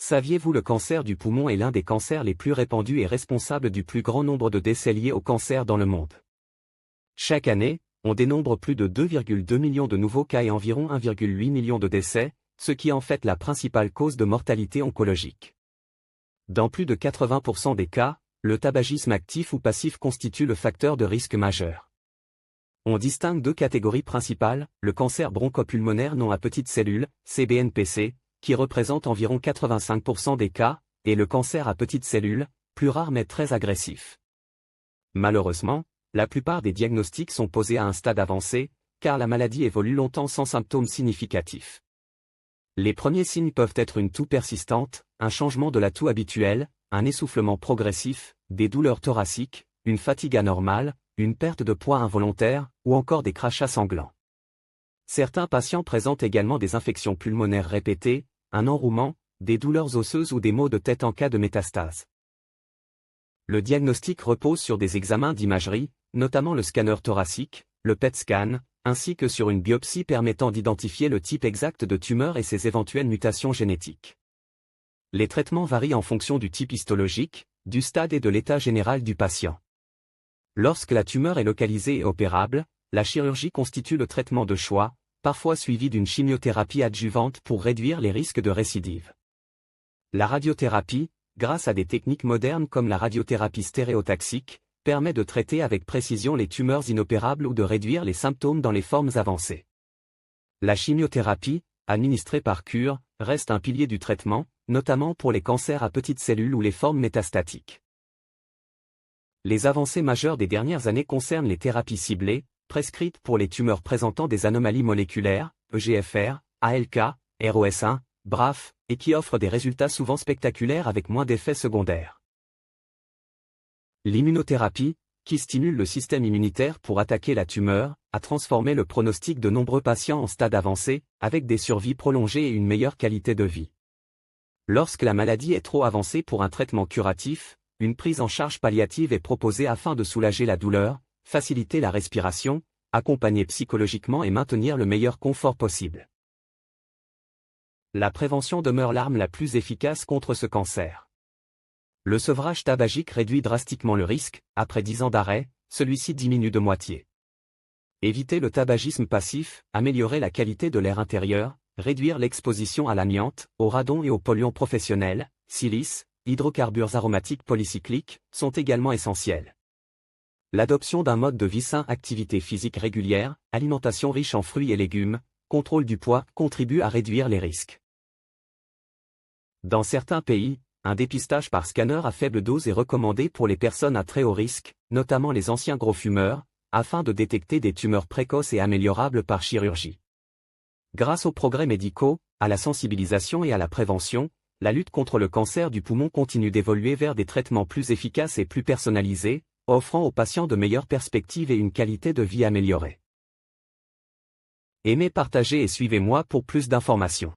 Saviez-vous le cancer du poumon est l'un des cancers les plus répandus et responsable du plus grand nombre de décès liés au cancer dans le monde. Chaque année, on dénombre plus de 2,2 millions de nouveaux cas et environ 1,8 million de décès, ce qui en fait la principale cause de mortalité oncologique. Dans plus de 80% des cas, le tabagisme actif ou passif constitue le facteur de risque majeur. On distingue deux catégories principales, le cancer bronchopulmonaire non à petites cellules, CBNPC, qui représente environ 85% des cas, et le cancer à petites cellules, plus rare mais très agressif. Malheureusement, la plupart des diagnostics sont posés à un stade avancé, car la maladie évolue longtemps sans symptômes significatifs. Les premiers signes peuvent être une toux persistante, un changement de la toux habituelle, un essoufflement progressif, des douleurs thoraciques, une fatigue anormale, une perte de poids involontaire, ou encore des crachats sanglants. Certains patients présentent également des infections pulmonaires répétées, un enrouement, des douleurs osseuses ou des maux de tête en cas de métastase. Le diagnostic repose sur des examens d'imagerie, notamment le scanner thoracique, le PET scan, ainsi que sur une biopsie permettant d'identifier le type exact de tumeur et ses éventuelles mutations génétiques. Les traitements varient en fonction du type histologique, du stade et de l'état général du patient. Lorsque la tumeur est localisée et opérable, la chirurgie constitue le traitement de choix, parfois suivi d'une chimiothérapie adjuvante pour réduire les risques de récidive. La radiothérapie, grâce à des techniques modernes comme la radiothérapie stéréotaxique, permet de traiter avec précision les tumeurs inopérables ou de réduire les symptômes dans les formes avancées. La chimiothérapie, administrée par cure, reste un pilier du traitement, notamment pour les cancers à petites cellules ou les formes métastatiques. Les avancées majeures des dernières années concernent les thérapies ciblées, prescrites pour les tumeurs présentant des anomalies moléculaires, EGFR, ALK, ROS1, BRAF, et qui offrent des résultats souvent spectaculaires avec moins d'effets secondaires. L'immunothérapie, qui stimule le système immunitaire pour attaquer la tumeur, a transformé le pronostic de nombreux patients en stade avancé, avec des survies prolongées et une meilleure qualité de vie. Lorsque la maladie est trop avancée pour un traitement curatif, une prise en charge palliative est proposée afin de soulager la douleur, faciliter la respiration, accompagner psychologiquement et maintenir le meilleur confort possible. La prévention demeure l'arme la plus efficace contre ce cancer. Le sevrage tabagique réduit drastiquement le risque, après 10 ans d'arrêt, celui-ci diminue de moitié. Éviter le tabagisme passif, améliorer la qualité de l'air intérieur, réduire l'exposition à l'amiante, au radon et aux polluants professionnels, silice, hydrocarbures aromatiques polycycliques, sont également essentiels. L'adoption d'un mode de vie sain, activité physique régulière, alimentation riche en fruits et légumes, contrôle du poids, contribue à réduire les risques. Dans certains pays, un dépistage par scanner à faible dose est recommandé pour les personnes à très haut risque, notamment les anciens gros fumeurs, afin de détecter des tumeurs précoces et améliorables par chirurgie. Grâce aux progrès médicaux, à la sensibilisation et à la prévention, la lutte contre le cancer du poumon continue d'évoluer vers des traitements plus efficaces et plus personnalisés, offrant aux patients de meilleures perspectives et une qualité de vie améliorée. Aimez, partagez et suivez-moi pour plus d'informations.